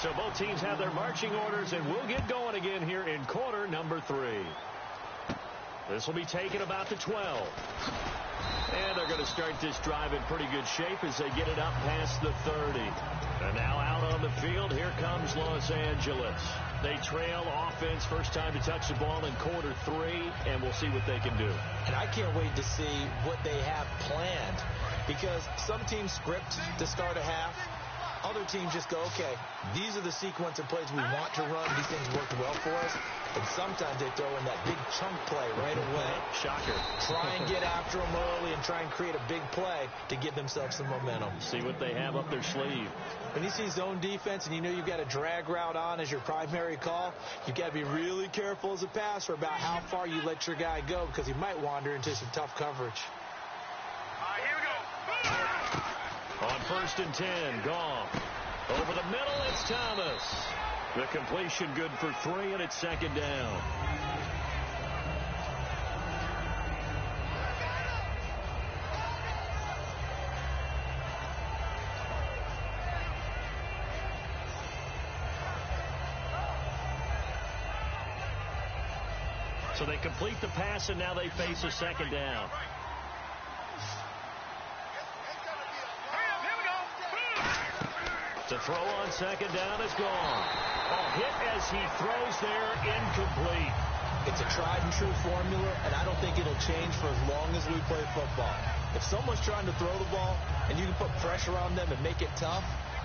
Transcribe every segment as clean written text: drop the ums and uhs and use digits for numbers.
So both teams have their marching orders, and we'll get going again here in quarter number 3. This will be taken about the 12. And they're going to start this drive in pretty good shape as they get it up past the 30. And now out on the field, here comes Los Angeles. They trail offense, first time to touch the ball in quarter 3, and we'll see what they can do. And I can't wait to see what they have planned, because some teams script to start a half. Other teams just go, okay, these are the sequence of plays we want to run. These things worked well for us. And sometimes they throw in that big chunk play right away. Shocker. Try and get after them early and try and create a big play to give themselves some momentum. See what they have up their sleeve. When you see zone defense and you know you've got a drag route on as your primary call, you've got to be really careful as a passer about how far you let your guy go, because he might wander into some tough coverage. Here we go. On 1st and 10, Goff. Over the middle, it's Thomas. The completion good for 3, and it's 2nd down. So they complete the pass, and now they face a 2nd down. The throw on 2nd down is gone. Hit as he throws there, incomplete. It's a tried and true formula, and I don't think it'll change for as long as we play football. If someone's trying to throw the ball and you can put pressure on them and make it tough,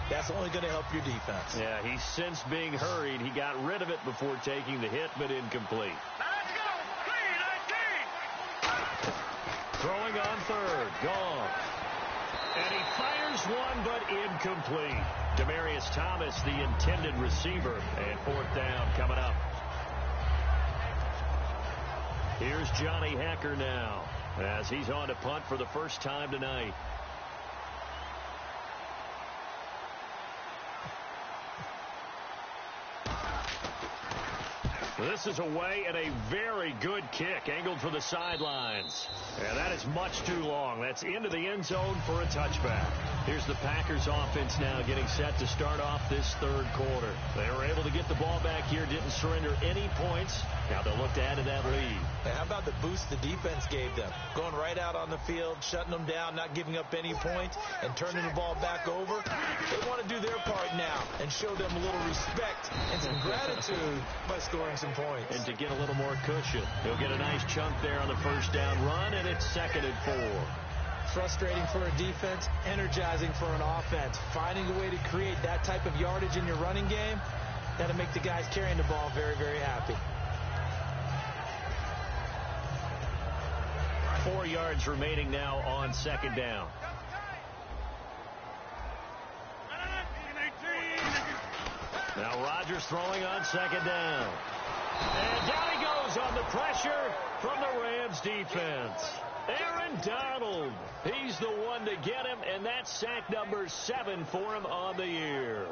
that's only going to help your defense. Yeah, he's since being hurried. He got rid of it before taking the hit, but incomplete. Let's go. 3-19. Throwing on 3rd, gone. And he fires one, but incomplete. Demaryius Thomas, the intended receiver, and 4th down coming up. Here's Johnny Hecker now, as he's on to punt for the first time tonight. This is away, and a very good kick, angled for the sidelines. And that is much too long. That's into the end zone for a touchback. Here's the Packers offense now getting set to start off this 3rd quarter. They were able to get the ball back here, didn't surrender any points. Now they'll look to add to that lead. And how about the boost the defense gave them? Going right out on the field, shutting them down, not giving up any points, and turning the ball back over. They want to do their part now and show them a little respect and some gratitude by scoring some points. And to get a little more cushion, he'll get a nice chunk there on the 1st down run, and it's 2nd and 4. Frustrating for a defense, energizing for an offense. Finding a way to create that type of yardage in your running game, that'll make the guys carrying the ball very, very happy. 4 yards remaining now on 2nd down. Now Rodgers throwing on 2nd down. And down he goes on the pressure from the Rams defense. Aaron Donald, he's the one to get him, and that's sack number 7 for him on the year.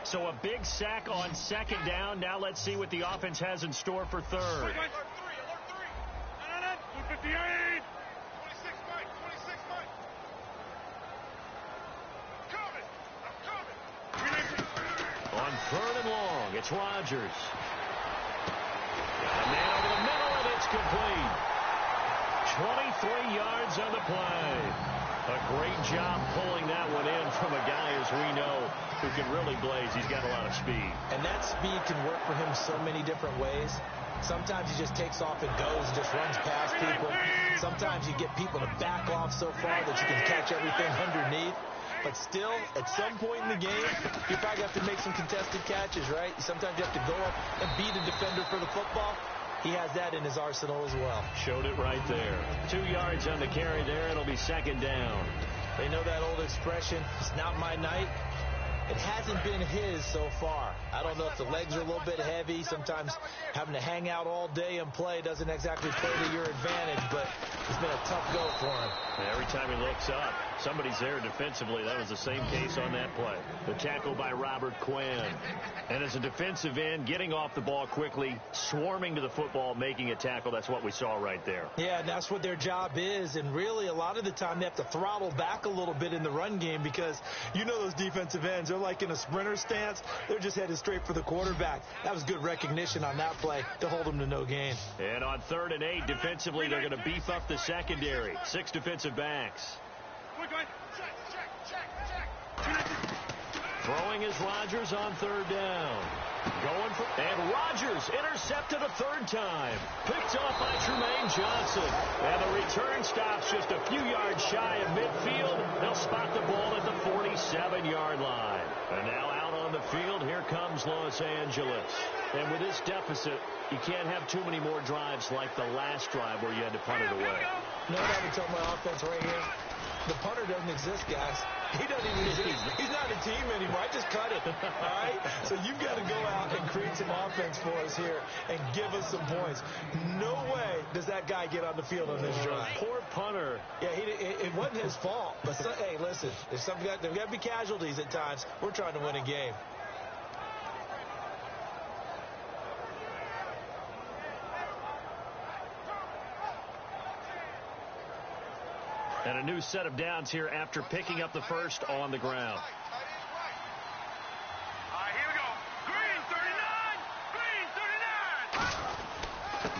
So a big sack on 2nd down. Now let's see what the offense has in store for 3rd. Alert 3. 258. 26, Mike. 26, Mike. I'm coming. On 3rd and long, it's Rodgers. Got a man over the middle, and it's complete. 23 yards on the play. A great job pulling that one in from a guy, as we know, who can really blaze. He's got a lot of speed. And that speed can work for him so many different ways. Sometimes he just takes off and goes and just runs past people. Sometimes you get people to back off so far that you can catch everything underneath. But still, at some point in the game, you probably have to make some contested catches, right? Sometimes you have to go up and beat a defender for the football. He has that in his arsenal as well. Showed it right there. 2 yards on the carry there. It'll be 2nd down. They know that old expression, it's not my night. It hasn't been his so far. I don't know if the legs are a little bit heavy. Sometimes having to hang out all day and play doesn't exactly play to your advantage, but it's been a tough go for him. Every time he looks up, Somebody's there defensively. That was the same case on that play. The tackle by Robert Quinn. And as a defensive end, getting off the ball quickly, swarming to the football, making a tackle, that's what we saw right there. Yeah, and that's what their job is. And really, a lot of the time, they have to throttle back a little bit in the run game because you know those defensive ends, they're like in a sprinter stance. They're just headed straight for the quarterback. That was good recognition on that play to hold them to no gain. And on 3rd and 8, defensively, they're going to beef up the secondary. 6 defensive backs. Throwing is Rodgers on 3rd down. And Rodgers intercepted a 3rd time. Picked off by Tremaine Johnson. And the return stops just a few yards shy of midfield. They'll spot the ball at the 47-yard line. And now out on the field, here comes Los Angeles. And with this deficit, you can't have too many more drives like the last drive where you had to punt it away. You know what I would tell my offense right here? The punter doesn't exist, guys. He doesn't even exist. He's not a team anymore. I just cut it. All right? So you've got to go out and create some offense for us here and give us some points. No way does that guy get on the field on this drive. Poor punter. Yeah, it wasn't his fault. But, hey, listen, there's got to be casualties at times. We're trying to win a game. And a new set of downs here after picking up the first on the ground. Here we go. Green 39. Green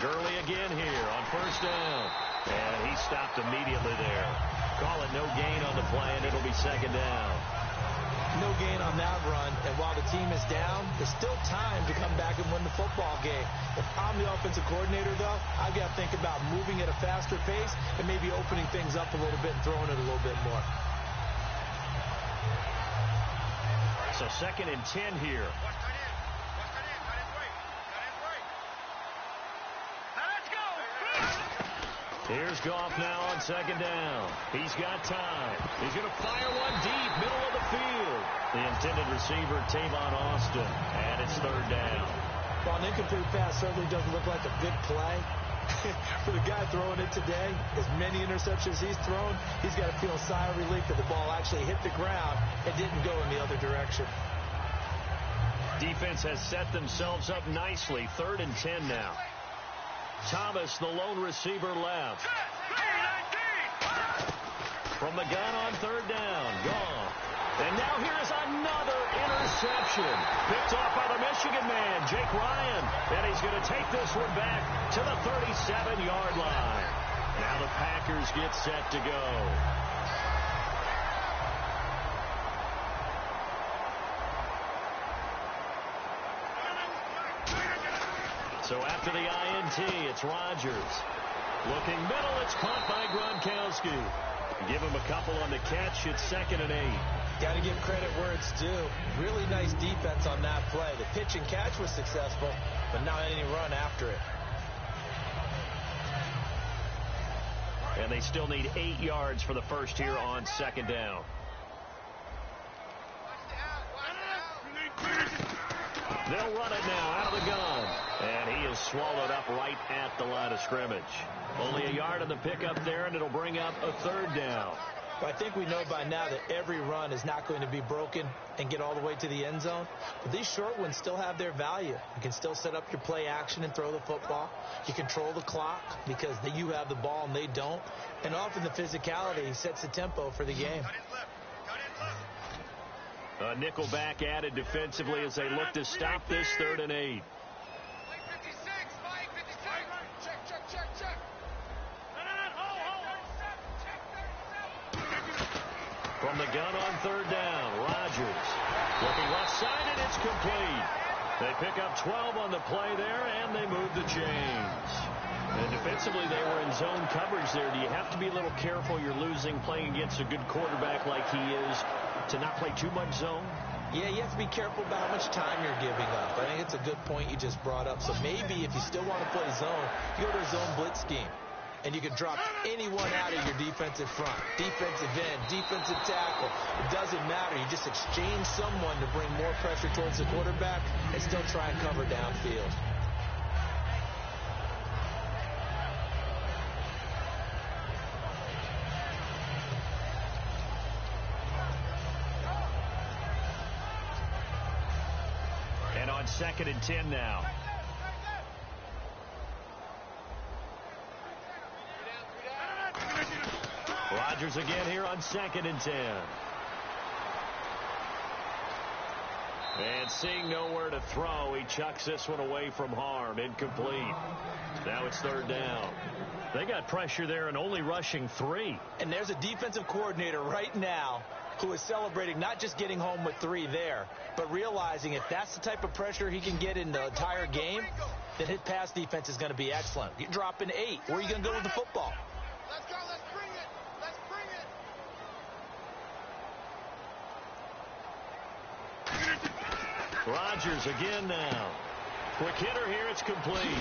39. Gurley again here on 1st down. And he stopped immediately there. Call it no gain on the play, and it'll be 2nd down. No gain on that run, and while the team is down, there's still time to come back and win the football game. If I'm the offensive coordinator, though, I've got to think about moving at a faster pace and maybe opening things up a little bit and throwing it a little bit more. So 2nd and 10 here. Here's Goff now on 2nd down. He's got time. He's going to fire one deep, middle of the field. The intended receiver, Tavon Austin, and it's 3rd down. Well, an incomplete pass certainly doesn't look like a big play. For the guy throwing it today, as many interceptions he's thrown, he's got to feel a sigh of relief that the ball actually hit the ground and didn't go in the other direction. Defense has set themselves up nicely. 3rd and 10 now. Thomas, the lone receiver, left. From the gun on 3rd down. Gone. And now here's another interception. Picked off by the Michigan man, Jake Ryan. And he's going to take this one back to the 37-yard line. Now the Packers get set to go. So after the INT, it's Rodgers. Looking middle, it's caught by Gronkowski. Give him a couple on the catch. It's 2nd and 8. Got to give credit where it's due. Really nice defense on that play. The pitch and catch was successful, but not any run after it. And they still need 8 yards for the first here on 2nd down. They'll run it now out of the gun. And he is swallowed up right at the line of scrimmage. Only a yard on the pickup there, and it'll bring up a 3rd down. But I think we know by now that every run is not going to be broken and get all the way to the end zone. But these short ones still have their value. You can still set up your play action and throw the football. You control the clock because you have the ball and they don't. And often the physicality sets the tempo for the game. A nickel back added defensively as they look to stop this 3rd and 8. From the gun on 3rd down, Rodgers looking left side, and it's complete. They pick up 12 on the play there, and they move the chains. And defensively, they were in zone coverage there. Do you have to be a little careful? You're losing, playing against a good quarterback like he is, to not play too much zone? Yeah, you have to be careful about how much time you're giving up. I think it's a good point you just brought up. So maybe if you still want to play zone, you go to a zone blitz scheme. And you can drop anyone out of your defensive front. Defensive end, defensive tackle. It doesn't matter. You just exchange someone to bring more pressure towards the quarterback and still try and cover downfield. on 2nd and 10 now. Rodgers again here on 2nd and 10. And seeing nowhere to throw, he chucks this one away from harm. Incomplete. Now it's 3rd down. They got pressure there and only rushing 3. And there's a defensive coordinator right now who is celebrating not just getting home with 3 there, but realizing if that's the type of pressure he can get in the entire game, then his pass defense is going to be excellent. You're dropping 8. Where are you going to go with the football? Let's go. Let's bring it. Let's bring it. Rodgers again now. Quick hitter here. It's complete.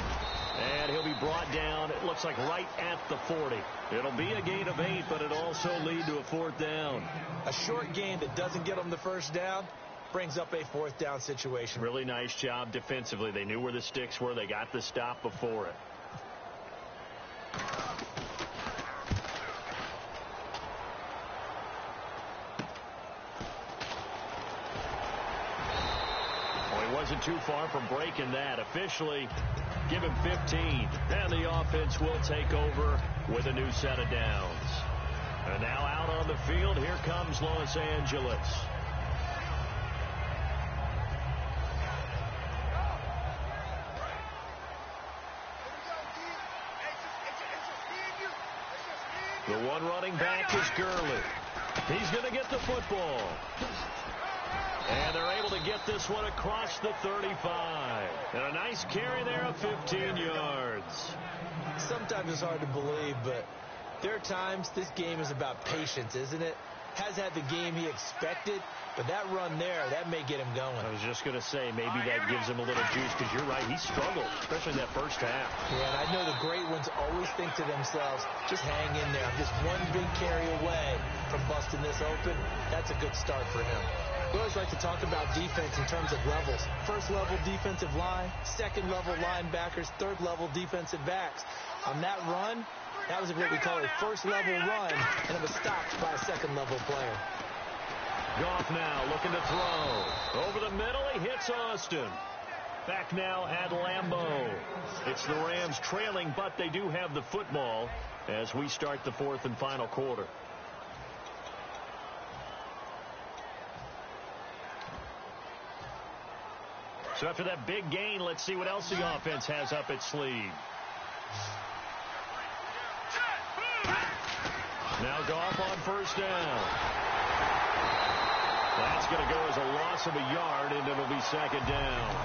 And he'll be brought down, it looks like right at the 40. It'll be a gain of 8, but it'll also lead to a 4th down. A short gain that doesn't get them the 1st down brings up a 4th down situation. Really nice job defensively. They knew where the sticks were. They got the stop before it. Wasn't too far from breaking that. Officially, give him 15. And the offense will take over with a new set of downs. And now out on the field, here comes Los Angeles. The one running back is Gurley. He's going to get the football. And they're able to get this one across the 35. And a nice carry there of 15 yards. Sometimes it's hard to believe, but there are times this game is about patience, isn't it? Has had the game he expected, but that run there, that may get him going. I was just going to say, maybe that gives him a little juice, because you're right, he struggled, especially in that first half. Yeah, and I know the great ones always think to themselves, just hang in there. I'm just one big carry away from busting this open. That's a good start for him. We always like to talk about defense in terms of levels. First level defensive line, second level linebackers, third level defensive backs. On that run, that was what we call a first level run, and it was stopped by a second level player. Goff now looking to throw. Over the middle, he hits Austin. Back now at Lambeau. It's the Rams trailing, but they do have the football as we start the 4th and final quarter. So after that big gain, let's see what else the offense has up its sleeve. Now Goff on 1st down. That's going to go as a loss of a yard, and it'll be 2nd down.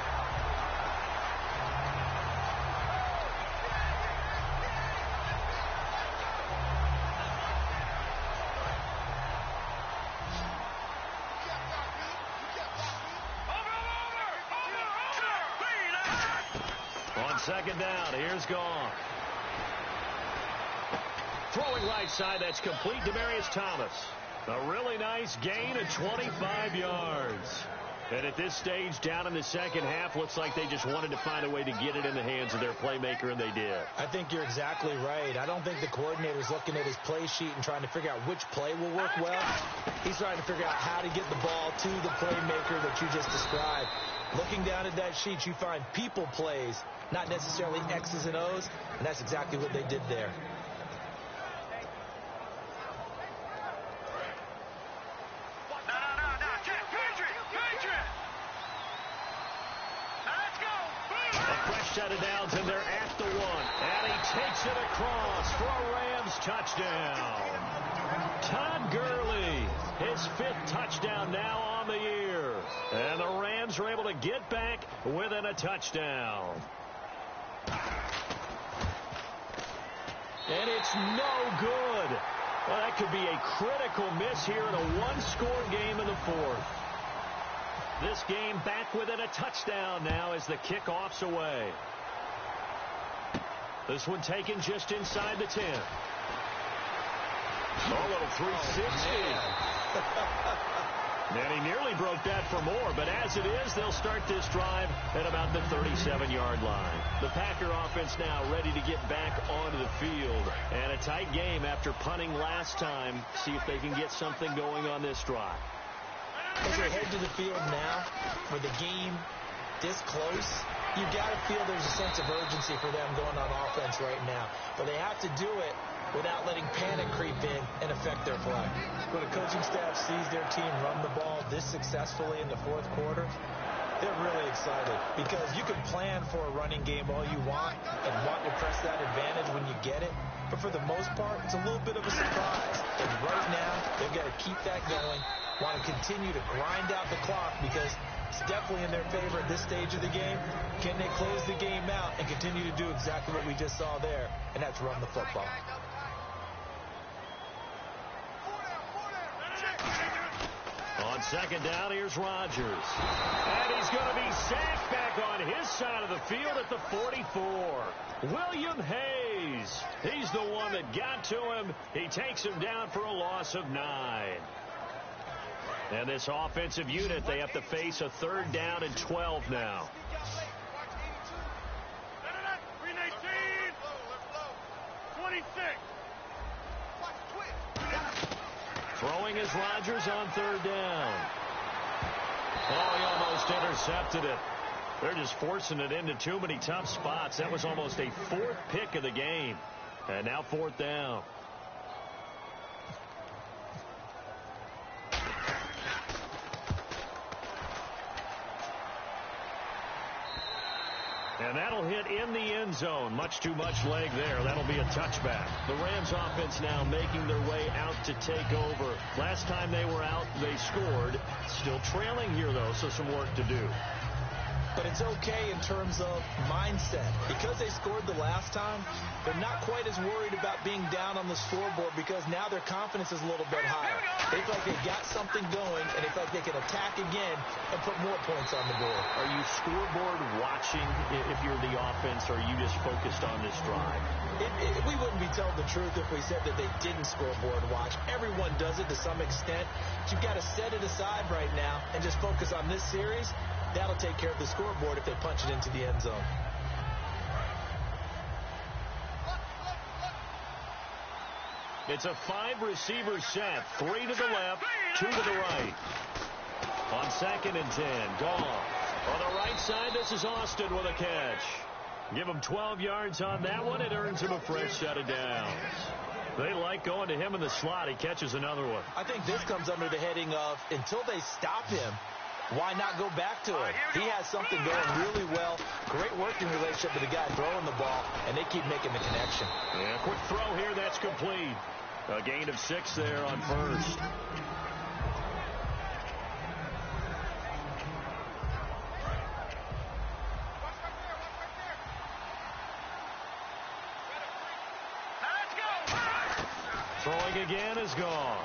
On 2nd down, here's Goff. Throwing right side, that's complete. Demaryius Thomas. A really nice gain of 25 yards. And at this stage, down in the second half, looks like they just wanted to find a way to get it in the hands of their playmaker, and they did. I think you're exactly right. I don't think the coordinator's looking at his play sheet and trying to figure out which play will work well. He's trying to figure out how to get the ball to the playmaker that you just described. Looking down at that sheet, you find people plays, not necessarily X's and O's, and that's exactly what they did there. Set of downs, and they're at the 1. And he takes it across for a Rams touchdown. Todd Gurley, his 5th touchdown now on the year. And the Rams are able to get back within a touchdown. And it's no good. Well, that could be a critical miss here in a one-score game in the 4th. This game back within a touchdown now as the kickoff's away. This one taken just inside the 10. A little 360. And he nearly broke that for more, but as it is, they'll start this drive at about the 37-yard line. The Packer offense now ready to get back onto the field. And a tight game after punting last time. See if they can get something going on this drive. As they head to the field now, with the game this close, you got to feel there's a sense of urgency for them going on offense right now. But they have to do it without letting panic creep in and affect their play. When a coaching staff sees their team run the ball this successfully in the fourth quarter, they're really excited because you can plan for a running game all you want and want to press that advantage when you get it. But for the most part, it's a little bit of a surprise. And right now, they've got to keep that going, want to continue to grind out the clock because it's definitely in their favor at this stage of the game. Can they close the game out and continue to do exactly what we just saw there, and that's run the football? On second down, here's Rodgers. And he's going to be sacked back on his side of the field at the 44. William Hayes. He's the one that got to him. He takes him down for a loss of 9. And this offensive unit, they have to face a third down and 12 now. 26. Throwing is Rodgers on third down. Oh, he almost intercepted it. They're just forcing it into too many tough spots. That was almost a fourth pick of the game. And now fourth down. And that'll hit in the end zone. Much too much leg there. That'll be a touchback. The Rams offense now making their way out to take over. Last time they were out, they scored. Still trailing here, though, so some work to do. But it's okay in terms of mindset. Because they scored the last time, they're not quite as worried about being down on the scoreboard because now their confidence is a little bit higher. They feel like they got something going, and they feel like they can attack again and put more points on the board. Are you scoreboard watching if you're the offense, or are you just focused on this drive? We wouldn't be telling the truth if we said that they didn't scoreboard watch. Everyone does it to some extent. But you've got to set it aside right now and just focus on this series. That'll take care of the scoreboard if they punch it into the end zone. It's a 5-receiver set. 3 to the left, 2 to the right. On second and 10, Goff. On the right side, this is Austin with a catch. Give him 12 yards on that one. It earns him a fresh set of downs. They like going to him in the slot. He catches another one. I think this comes under the heading of until they stop him, why not go back to him? He has something going really well. Great working relationship with the guy throwing the ball, and they keep making the connection. Yeah, quick throw here. That's complete. A gain of 6 there on first. Throwing again is gone.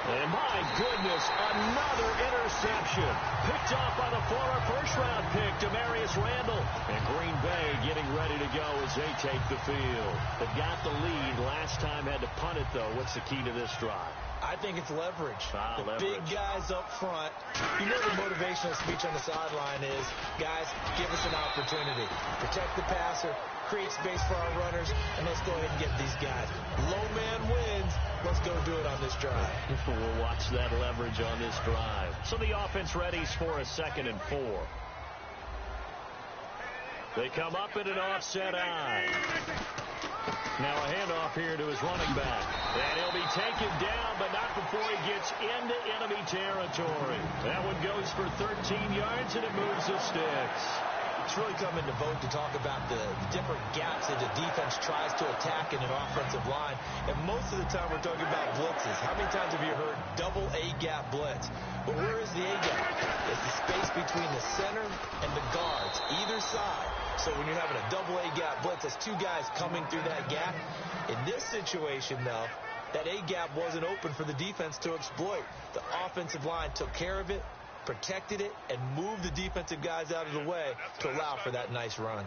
And my goodness, another interception. Picked off by the former first-round pick, Demarius Randall. And Green Bay getting ready to go as they take the field. They've got the lead. Last time had to punt it, though. What's the key to this drive? I think it's leverage. Leverage. Big guys up front. You know the motivational speech on the sideline is, guys, give us an opportunity. Protect the passer, create space for our runners, and let's go ahead and get these guys. Low man wins. Let's go do it on this drive. We'll watch that leverage on this drive. So the offense readies for a 2nd and 4. They come up in an offset eye. Now a handoff here to his running back. And he'll be taken down, but not before he gets into enemy territory. That one goes for 13 yards, and it moves the sticks. It's really come into vogue to talk about the different gaps that the defense tries to attack in an offensive line. And most of the time we're talking about blitzes. How many times have you heard double A-gap blitz? But where is the A-gap? It's the space between the center and the guards, either side. So when you're having a double A-gap blitz, that's 2 guys coming through that gap. In this situation, though, that A-gap wasn't open for the defense to exploit. The offensive line took care of it, protected it, and moved the defensive guys out of the way to allow for that nice run.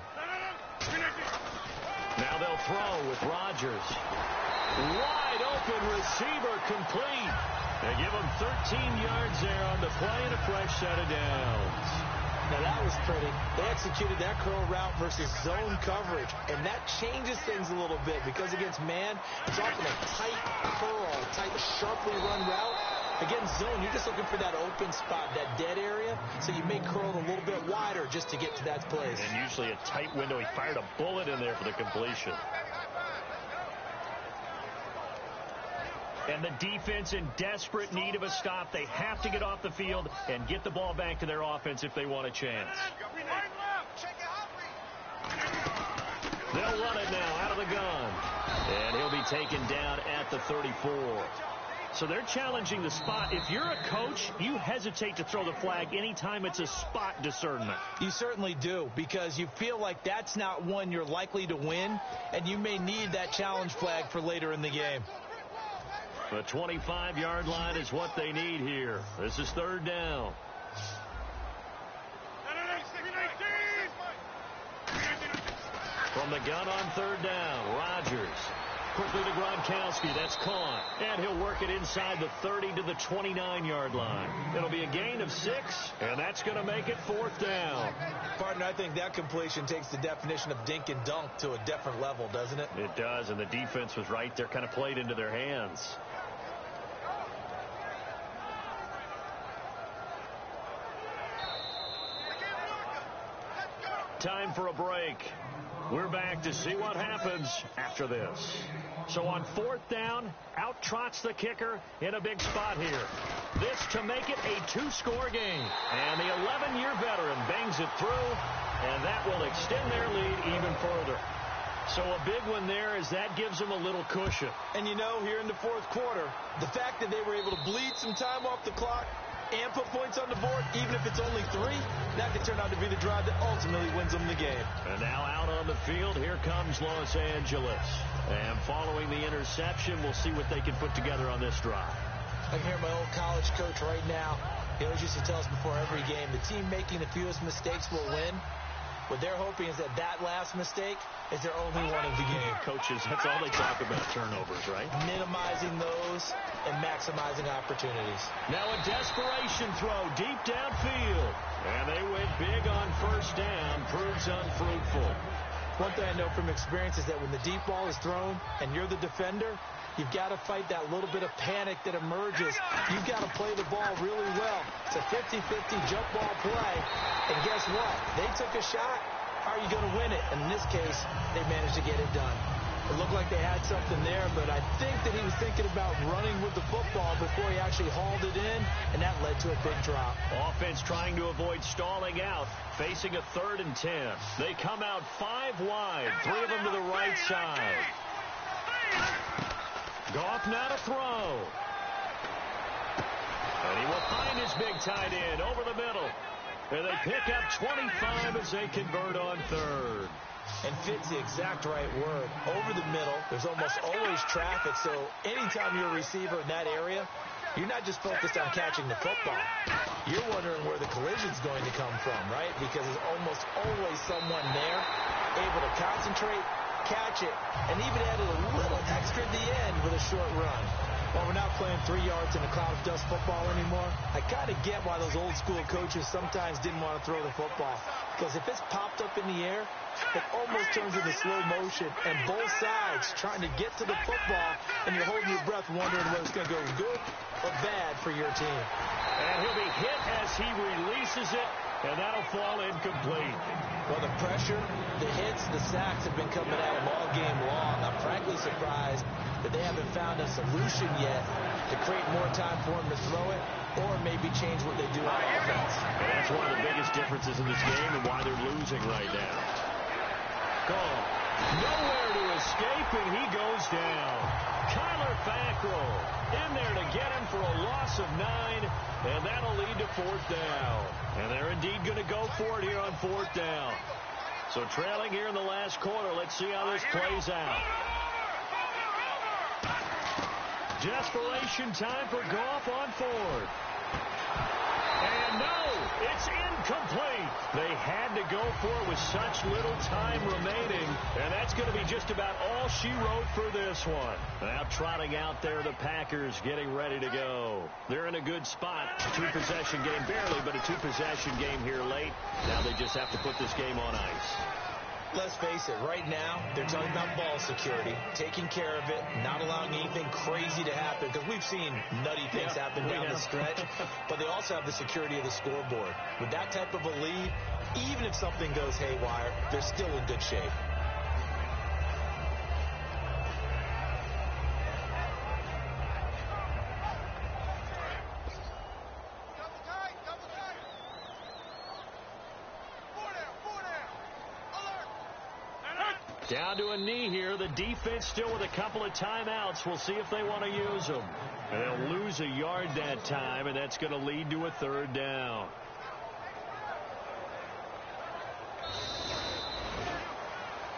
Now they'll throw with Rodgers. Wide open receiver complete. They give him 13 yards there on the play and a fresh set of downs. Now that was pretty. They executed that curl route versus zone coverage, and that changes things a little bit because against man, it's often a tight curl, tight, sharply run route. Against zone, you're just looking for that open spot, that dead area, so you may curl it a little bit wider just to get to that place. And usually a tight window. He fired a bullet in there for the completion. And the defense in desperate need of a stop. They have to get off the field and get the ball back to their offense if they want a chance. They'll run it now out of the gun. And he'll be taken down at the 34. So they're challenging the spot. If you're a coach, you hesitate to throw the flag anytime it's a spot discernment. You certainly do, because you feel like that's not one you're likely to win, and you may need that challenge flag for later in the game. The 25-yard line is what they need here. This is 3rd down. From the gun on 3rd down, Rodgers. Quickly to Gronkowski. That's caught. And he'll work it inside the 30 to the 29-yard line. It'll be a gain of 6, and that's going to make it 4th down. Partner, I think that completion takes the definition of dink and dunk to a different level, doesn't it? It does, and the defense was right there, kind of played into their hands. Time for a break. We're back to see what happens after this. So on 4th down, out trots the kicker in a big spot here. This to make it a 2-score game. And the 11-year veteran bangs it through, and that will extend their lead even further. So a big one there, as that gives them a little cushion. And you know, here in the 4th quarter, the fact that they were able to bleed some time off the clock and put points on the board, even if it's only 3, that could turn out to be the drive that ultimately wins them the game. And now out on the field, here comes Los Angeles. And following the interception, we'll see what they can put together on this drive. I can hear my old college coach right now. He always used to tell us before every game, the team making the fewest mistakes will win. What they're hoping is that that last mistake is their only one of the game. Coaches, that's all they talk about, turnovers, right? Minimizing those and maximizing opportunities. Now a desperation throw deep downfield. And they went big on 1st down. Proves unfruitful. One thing I know from experience is that when the deep ball is thrown and you're the defender, you've got to fight that little bit of panic that emerges. You've got to play the ball really well. It's a 50-50 jump ball play. And guess what? They took a shot. How are you going to win it? And in this case, they managed to get it done. It looked like they had something there, but I think that he was thinking about running with the football before he actually hauled it in, and that led to a big drop. Offense trying to avoid stalling out, facing a 3rd and 10. They come out 5 wide, 3 of them to the right side. Goff now to throw. And he will find his big tight end over the middle. And they pick up 25 as they convert on 3rd. And fits the exact right word. Over the middle, there's almost always traffic, so anytime you're a receiver in that area, you're not just focused on catching the football. You're wondering where the collision's going to come from, right? Because there's almost always someone there able to concentrate, catch it, and even added a little extra at the end with a short run. While we're not playing 3 yards in a cloud of dust football anymore, I kind of get why those old school coaches sometimes didn't want to throw the football. Because if it's popped up in the air, it almost turns into slow motion, and both sides trying to get to the football, and you're holding your breath wondering whether it's going to go good or bad for your team. And he'll be hit as he releases it, and that'll fall incomplete. Well, the pressure, the hits, the sacks have been coming at him all game long. I'm frankly surprised that they haven't found a solution yet to create more time for him to throw it, or maybe change what they do on offense. And that's one of the biggest differences in this game and why they're losing right now. Goal. Nowhere to escape, and he goes down. Kyler Fackrell in there to get him for a loss of 9, and that'll lead to 4th down. And they're indeed going to go for it here on 4th down. So trailing here in the last quarter, let's see how this plays out. Desperation time for Goff on 4th. And no, it's incomplete. They had to go for it with such little time remaining, and that's going to be just about all she wrote for this one. Now trotting out there, the Packers getting ready to go. They're in a good spot. 2-possession game, barely, but a 2-possession game here late. Now they just have to put this game on ice. Let's face it, right now, they're talking about ball security, taking care of it, not allowing anything crazy to happen, because we've seen nutty things happen down the stretch, but they also have the security of the scoreboard. With that type of a lead, even if something goes haywire, they're still in good shape. Down to a knee here. The defense still with a couple of timeouts. We'll see if they want to use them. And they'll lose a yard that time, and that's going to lead to a third down.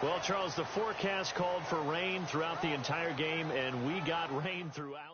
Well, Charles, the forecast called for rain throughout the entire game, and we got rain throughout.